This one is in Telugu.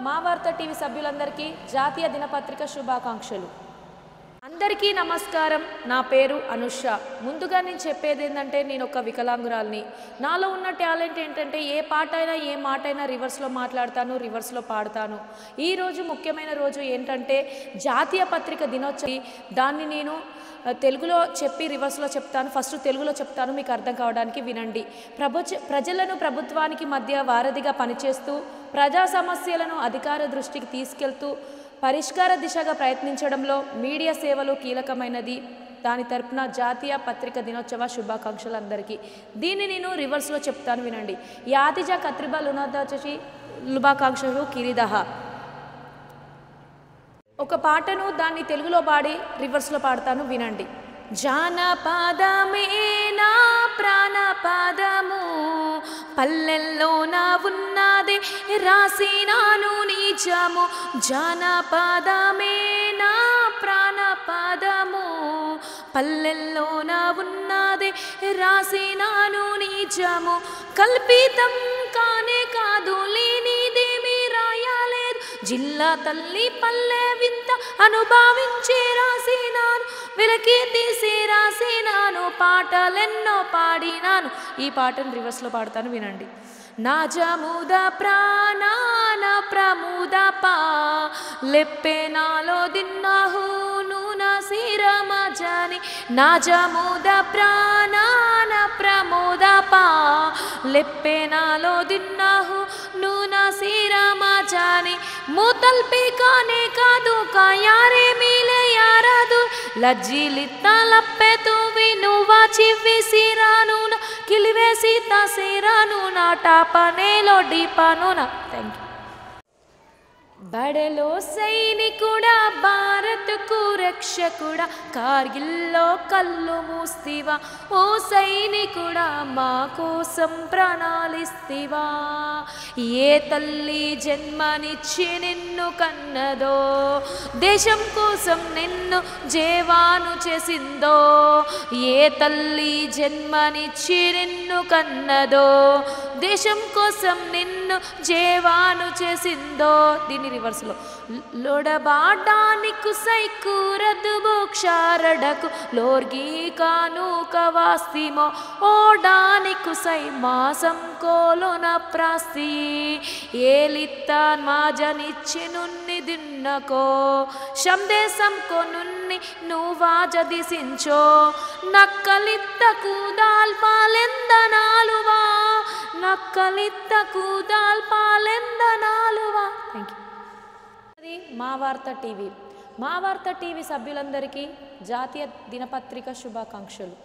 మా వార్త టీవీ సభ్యులందరికీ జాతీయ దినపత్రిక శుభాకాంక్షలు. అందరికీ నమస్కారం. నా పేరు అనుష. ముందుగా నేను చెప్పేది ఏంటంటే, నేను ఒక వికలాంగురాల్ని. నాలో ఉన్న టాలెంట్ ఏంటంటే, ఏ పాట అయినా ఏ మాట అయినా రివర్స్లో మాట్లాడతాను, రివర్స్లో పాడతాను. ఈరోజు ముఖ్యమైన రోజు ఏంటంటే జాతీయ పత్రిక దినోత్సవం. దాన్ని నేను తెలుగులో చెప్పి రివర్స్లో చెప్తాను. ఫస్ట్ తెలుగులో చెప్తాను, మీకు అర్థం కావడానికి వినండి. ప్రజలను ప్రభుత్వానికి మధ్య వారధిగా పనిచేస్తూ ప్రజా సమస్యలను అధికార దృష్టికి తీసుకెళ్తూ పరిష్కార దిశగా ప్రయత్నించడంలో మీడియా సేవలు కీలకమైనది. దాని తరపున జాతీయ పత్రిక దినోత్సవ శుభాకాంక్షలు అందరికీ. దీన్ని నేను రివర్స్లో చెప్తాను, వినండి. యాతిజా కత్రిబా లునాదాచి శుభాకాంక్షలు కిరిదహ. ఒక పాటను దాన్ని తెలుగులో పాడి రివర్స్లో పాడతాను, వినండి. జానపదమే నా ప్రాణపదము, పల్లెల్లో నా ఉన్నదే రాసినాను నిజము. జానపదమే నా ప్రాణపదము, పల్లెల్లో నా ఉన్నదే రాసినాను నిజము. కల్పితం కానే కాదు, లేనిదేమీ రాయలేదు. జిల్లా తల్లి పల్లె వింత అనుభవించి రాసినాను, వెలకి తీసి రాసినాను, పాటలెన్నో పాడినాను. ఈ పాటను రివర్స్లో పాడతాను, వినండి. నా జముద ప్రాణాన ప్రముద పా లెప్పె నాలో దిన్నాహు నూన శిరమ జని. నా జముద ప్రాణాన ప్రముద పా లెప్పె నాలో దిన్నాహు నూన శిరమ జని. మూతల్పి కానే కాదు కాయారే మీలే యారదు, లజ్జిలిత్త లప్పెతు వినువా చివ్వి సిరాను కిలివేసి తసిరాను నాటాపనేలో డీపాను నా. Thank you. బడలో సైనికుడా, భారత్కు రక్షకుడా, కార్గిల్లో కళ్ళు మూస్తివా. ఓ సైనికుడా, మా కోసం ప్రాణాలిస్తివా. ఏ తల్లి జన్మనిచ్చి నిన్ను కన్నదో, దేశం కోసం నిన్ను జేవాను చేసిందో. ఏ తల్లి జన్మనిచ్చి నిన్ను కన్నదో, దేశం కోసం నిన్ను జేవాను చేసిందో. దీని రివర్స్లో. లొడబాడానికి సైకూరదు బోక్షారడకు లోర్గి కాను కవాస్తిమో. ఓడానికి సై మాసం కోలున ప్రాస్తి ఏలిత్తాన్ మాజనిచ్చి నున్ని దిన్నకో. శందేశం కొనున్ని నువ్వాజదిసించో. నక్కలిత్తకు దాల్పాలెందనాలువా, నక్కలిత్తకు దాల్పాలెందనాలువా. Thank you. అది మా వార్త టీవీ. మా వార్త టీవీ సభ్యులందరికీ జాతీయ దినపత్రిక శుభాకాంక్షలు.